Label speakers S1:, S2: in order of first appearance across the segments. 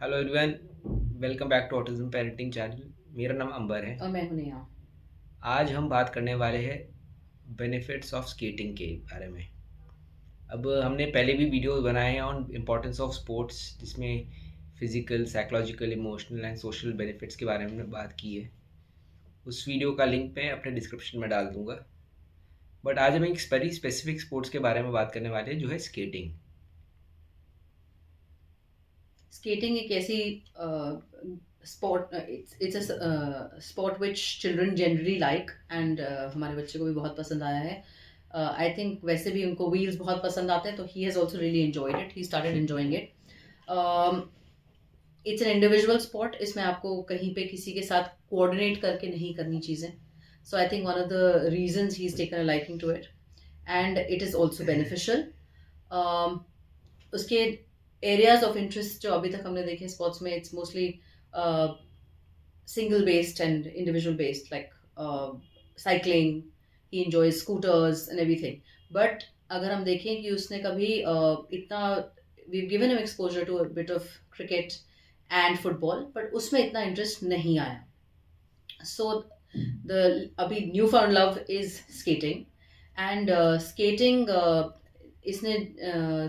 S1: Hello everyone, welcome back to autism parenting channel. मेरा नाम अंबर है।
S2: और मैं हूँ नेहा।
S1: आज हम बात करने वाले हैं बेनिफिट्स ऑफ स्केटिंग के बारे में। अब हमने पहले भी वीडियो बनाए हैं ऑन इम्पोर्टेंस ऑफ स्पोर्ट्स, जिसमें physical, psychological, emotional and social benefits के बारे में बात की है। उस वीडियो का लिंक मैं अपने डिस्क्रिप्शन में डाल दूंगा। बट आज हम एक वेरी स्पेसिफिक स्पोर्ट्स के बारे में बात करने वाले हैं, जो है स्केटिंग।
S2: स्केटिंग एक ऐसी sport, it's a sport which children generally like and हमारे बच्चे को भी बहुत पसंद आया है। आई थिंक वैसे भी उनको व्हील्स बहुत पसंद आते हैं, तो he has also really enjoyed it, he started enjoying it. It's an individual sport, इसमें आपको कहीं पे किसी के साथ कोऑर्डिनेट करके नहीं करनी चीज़ें। So I think one of the reasons he is taken a liking to it, and it is also beneficial. उसके एरियाज ऑफ इंटरेस्ट जो अभी तक हमने देखे स्पोर्ट्स में, it's mostly single based and individual based, like cycling. He enjoys scooters and everything. But अगर हम देखें कि उसने कभी इतना, we've given him exposure to a bit of cricket and football, but उसमें इतना इंटरेस्ट नहीं आया. So the अभी new found love is skating, and skating इसने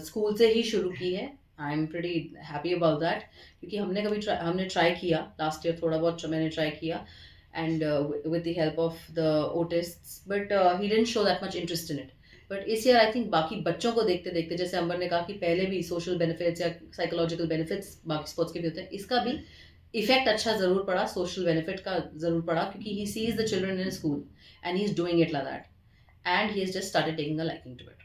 S2: स्कूल से ही शुरू की है. I am pretty happy about that, क्योंकि हमने ट्राई किया लास्ट ईयर, थोड़ा बहुत मैंने ट्राई किया, and with the help of the autists, but he didn't show that much interest in it. But इस ईयर आई थिंक बाकी बच्चों को देखते देखते, जैसे अंबर ने कहा कि पहले भी सोशल बेनिफिट्स या साइकोलॉजिकल बेनिफिट्स बाकी स्पोर्ट्स के भी होते हैं, इसका भी इफेक्ट अच्छा ज़रूर पड़ा, सोशल बेनिफिट का ज़रूर पड़ा, क्योंकि he sees the children in school and he is doing it like that, and he is just started taking a liking to it.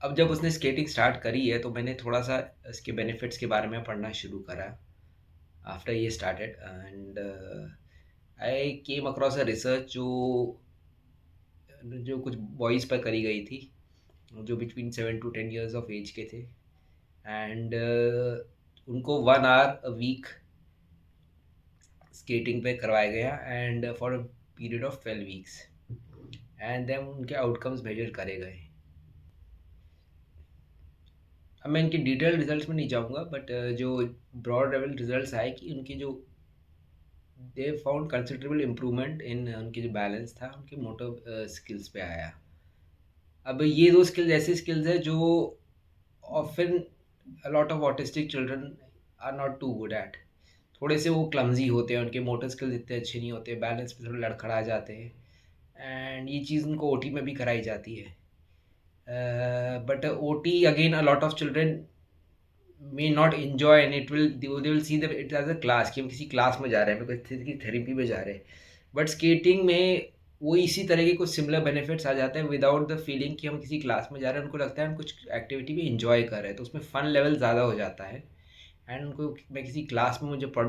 S1: अब जब उसने स्केटिंग स्टार्ट करी है तो मैंने थोड़ा सा इसके बेनिफिट्स के बारे में पढ़ना शुरू करा आफ्टर ये started, and I came across a research जो जो कुछ बॉयज़ पर करी गई थी, जो between 7 to 10 years of age के थे। एंड उनको 1 hour अ वीक स्केटिंग पे करवाया गया, and for a period of 12 weeks, and then उनके आउटकम्स मेजर करे गए। अब मैं इनके डिटेल रिजल्ट्स में नहीं जाऊंगा, बट जो ब्रॉड लेवल रिजल्ट्स आए कि उनके जो they found considerable improvement in उनके जो बैलेंस था, उनके मोटर स्किल्स पे आया। अब ये दो स्किल्स ऐसी स्किल्स है जो often a lot of autistic children are not too good at. थोड़े से वो क्लमजी होते हैं, उनके मोटर स्किल्स इतने अच्छे नहीं होते, बैलेंस पे थोड़े लड़खड़ा जाते हैं, एंड ये चीज़ उनको ओटी में भी कराई जाती है। But OT again a lot of children may not enjoy, and they will see that it as a class, कि हम किसी क्लास में जा रहे हैं, हम किसी थेरेपी में जा रहे हैं। बट स्केटिंग में वो इसी तरह के कुछ सिमिलर बेनिफिट्स आ जाते हैं विदाउट द फीलिंग कि हम किसी क्लास में जा रहे हैं। उनको लगता है हम कुछ एक्टिविटी भी इंजॉय कर रहे हैं, तो उसमें फ़न लेवल ज़्यादा हो जाता है। एंड उनको, मैं किसी क्लास में मुझे पढ़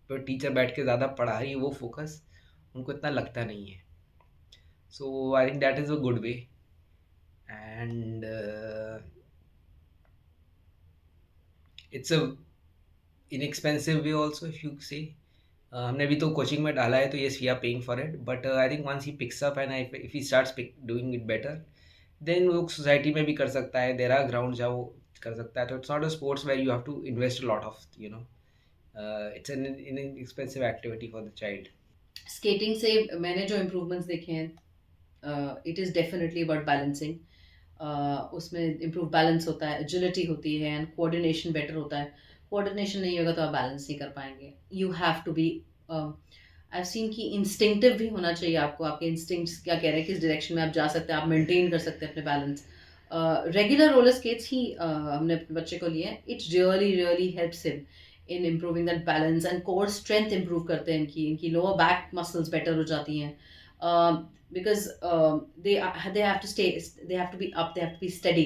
S1: पर टीचर बैठ के ज़्यादा पढ़ा रही है, वो फोकस उनको इतना लगता नहीं है। So I think that is a good way. And it's a inexpensive way also, if you say. हमने अभी तो कोचिंग में डाला है, तो yes we are paying for it, but I think once he picks up and if he starts doing it better, then वो society में भी कर सकता है। देर आर ग्राउंड जहाँ वो कर सकता है, तो it's not a sports where you have to invest a lot of, it's an inexpensive activity for the child.
S2: Skating से मैंने जो इम्प्रूवमेंट्स देखे हैं, it is definitely about balancing. उसमें इम्प्रूव बैलेंस होता है, एजिलिटी होती है, एंड कोऑर्डिनेशन बेटर होता है. कोऑर्डिनेशन नहीं होगा तो आप बैलेंस नहीं कर पाएंगे. You have to be, I seen कि इंस्टिंक्टिव भी होना चाहिए आपको. आपके इंस्टिंक्ट्स क्या कह रहे हैं, किस डायरेक्शन में आप जा सकते हैं, आप मेंटेन कर सकते हैं अपने बैलेंस. रेगुलर रोलर स्केट्स ही हमने अपने बच्चे को लिए हैं. It really really helps him in improving that balance, and core strength improve करते हैं. इनकी इनकी लोअर बैक मसल्स बेटर हो जाती हैं, because they have to stay, they have to be up, they have to be steady.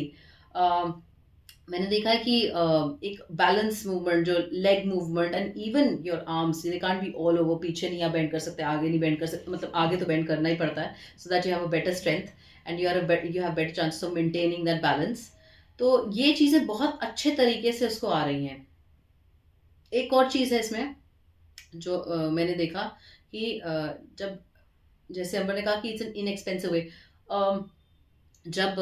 S2: मैंने देखा है कि एक बैलेंस मूवमेंट, जो leg movement and even your arms, they can't be all over. पीछे नहीं आप बेंड कर सकते, आगे नहीं बेंड कर सकते, मतलब आगे तो बेंड करना ही पड़ता है, so that you have a better strength and you have better chances of maintaining that balance. तो ये चीज़ें बहुत अच्छे तरीके से उसको आ रही हैं. एक और चीज़ है इसमें जो मैंने देखा कि जब, जैसे अंबर ने कहा कि इट्स एन इनएक्सपेंसिव वे. जब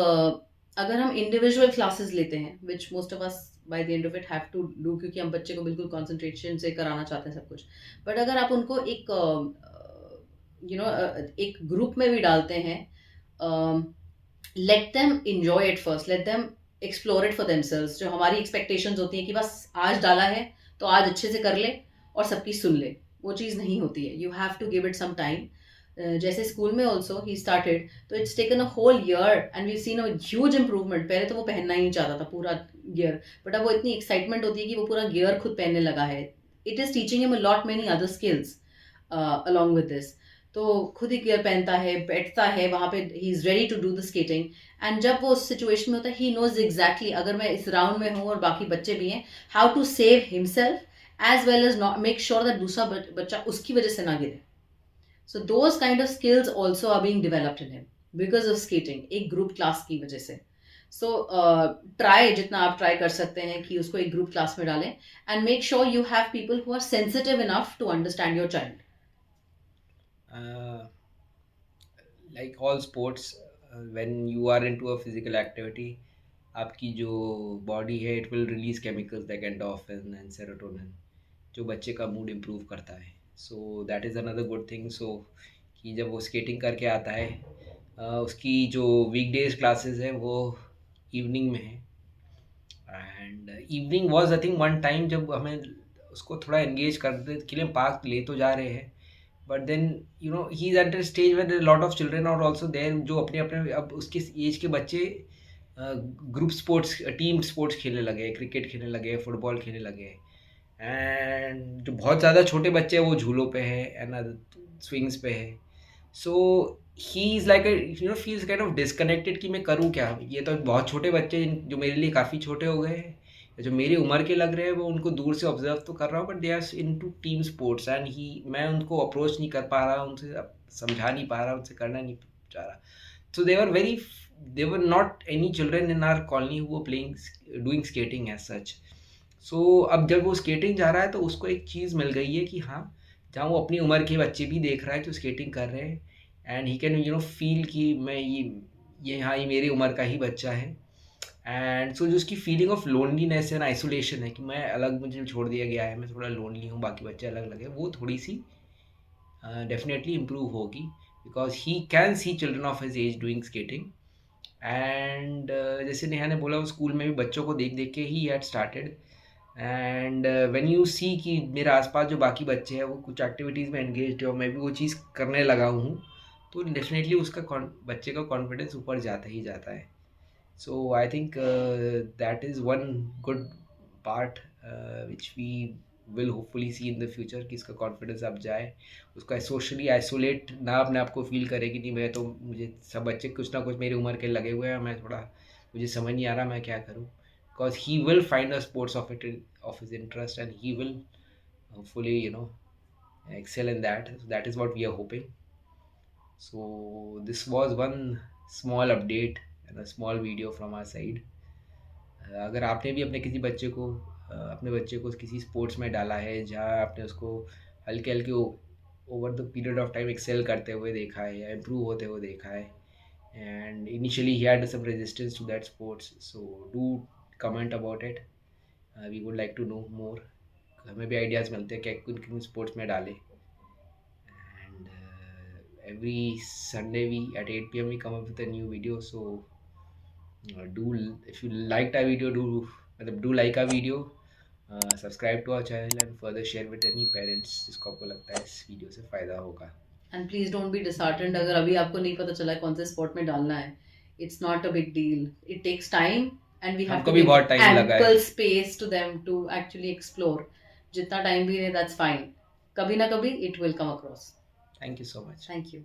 S2: अगर हम इंडिविजुअल क्लासेस लेते हैं, which most of us by the end of it have to do, क्योंकि हम बच्चे को बिल्कुल कंसंट्रेशन से कराना चाहते हैं सब कुछ। बट अगर आप उनको एक एक ग्रुप में भी डालते हैं, let them enjoy it first, let them explore it for themselves. जो हमारी एक्सपेक्टेशंस होती हैं कि बस आज डाला है तो आज अच्छे से कर ले और सबकी सुन ले, वो चीज़ नहीं होती है। You have to give it some time. जैसे स्कूल में ऑल्सो ही स्टार्टेड, तो it's taken a whole year and we seen a huge improvement. पहले तो वो पहनना ही नहीं चाहता था पूरा गियर, बट अब वो इतनी एक्साइटमेंट होती है कि वो पूरा गियर खुद पहनने लगा है। It is teaching him a lot many other skills along with this. तो खुद ही गियर पहनता है, बैठता है वहाँ पे, he is ready to do the skating. And जब वो उस सिचुएशन में होता है, ही नोज एग्जैक्टली अगर मैं इस राउंड में हूँ और बाकी बच्चे भी हैं, how to save himself as well as not make sure that दूसरा बच्चा उसकी वजह से ना गिरे। So those kind of skills also are being developed in him because of skating, एक group class की वजह से। So try जितना आप try कर सकते हैं कि उसको एक group class में डालें, and make sure you have people who are sensitive enough to understand your child.
S1: Uh, like all sports, when you are into a physical activity, आपकी जो बॉडी है it will release chemicals like endorphin and serotonin, जो बच्चे का mood improve करता है। So that is another good thing. So कि जब वो स्केटिंग करके आता है, उसकी जो वीकडेज क्लासेस है वो इवनिंग में है। And evening was I think one time जब हमें उसको थोड़ा एंगेज करने के लिए पार्क ले तो जा रहे हैं, but then he is at a stage where there lot of children और ऑल्सो देयर जो अपने अपने अब उसके एज के बच्चे ग्रुप स्पोर्ट्स टीम स्पोर्ट्स खेलने लगे, क्रिकेट खेलने लगे, फुटबॉल खेलने लगे। एंड जो बहुत ज़्यादा छोटे बच्चे हैं वो झूलों पे है एंड स्विंग्स पे है। So he is like feels kind of disconnected कि मैं करूँ क्या। ये तो बहुत छोटे बच्चे जो मेरे लिए काफ़ी छोटे हो गए हैं, जो मेरी उम्र के लग रहे हैं, वो उनको दूर से ऑब्जर्व तो कर रहा हूँ, but they are into team sports and he मैं उनको अप्रोच नहीं कर पा रहा, उनसे समझा नहीं पा रहा, उनसे करना नहीं चाह रहा। So they were not any children in our colony who were doing skating as such. So अब जब वो स्केटिंग जा रहा है तो उसको एक चीज़ मिल गई है कि हाँ, जहाँ वो अपनी उम्र के बच्चे भी देख रहा है जो स्केटिंग कर रहे हैं, एंड ही कैन फील कि मैं ये हाँ, ये मेरी उम्र का ही बच्चा है। एंड सो जो उसकी feeling of loneliness and isolation है कि मैं अलग, मुझे छोड़ दिया गया है, मैं थोड़ा लोनली हूँ, बाकी बच्चे अलग लगे, वो थोड़ी सी डेफिनेटली इम्प्रूव होगी, because he can see children of his age doing skating. And जैसे नेहा ने बोला, वो स्कूल में भी बच्चों को देख देख के he had started. And when you see कि मेरे आसपास जो बाकी बच्चे हैं वो कुछ एक्टिविटीज़ में एंगेज्ड है और मैं भी वो चीज़ करने लगा हूँ, तो डेफिनेटली उसका बच्चे का कॉन्फिडेंस ऊपर जाता ही जाता है। So I think that is one good part which we will hopefully see in the future, कि इसका कॉन्फिडेंस अब जाए, उसका सोशली आइसोलेट ना अपने आप को फील करे कि नहीं, मैं तो, मुझे सब बच्चे कुछ ना कुछ मेरी उम्र के लगे हुए हैं, मैं थोड़ा, मुझे समझ नहीं आ रहा मैं क्या करूँ। Because he will find a sports of his interest and he will hopefully excel in that. So that is what we are hoping. So this was one small update and a small video from our side. अगर आपने भी अपने बच्चे को किसी sports में डाला है जहाँ आपने उसको हल्के हल्के over the period of time excel करते हुए देखा है या इम्प्रूव होते हुए देखा है, and initially he had some resistance to that sports, so do comment about it. We would like to know more. हमें भी आइडियाज़ मिलते हैं कि किन किन स्पोर्ट्स में डालें। And every Sunday we at 8 p.m. we come up with a new video. So if you liked our video, do like our video, subscribe to our channel and further share with any parents जिसको आपको लगता है इस video से फ़ायदा होगा।
S2: And please don't be disheartened अगर अभी आपको नहीं पता चला है कौन से स्पोर्ट में डालना है। It's not a big deal, it takes time and we have
S1: हमको
S2: टू
S1: भी
S2: गिव
S1: बहुत टाइम लगा है।
S2: Ample space to them to actually explore. जितना टाइम भी है दैट्स फाइन, कभी ना कभी it will come across.
S1: Thank you so much.
S2: Thank you.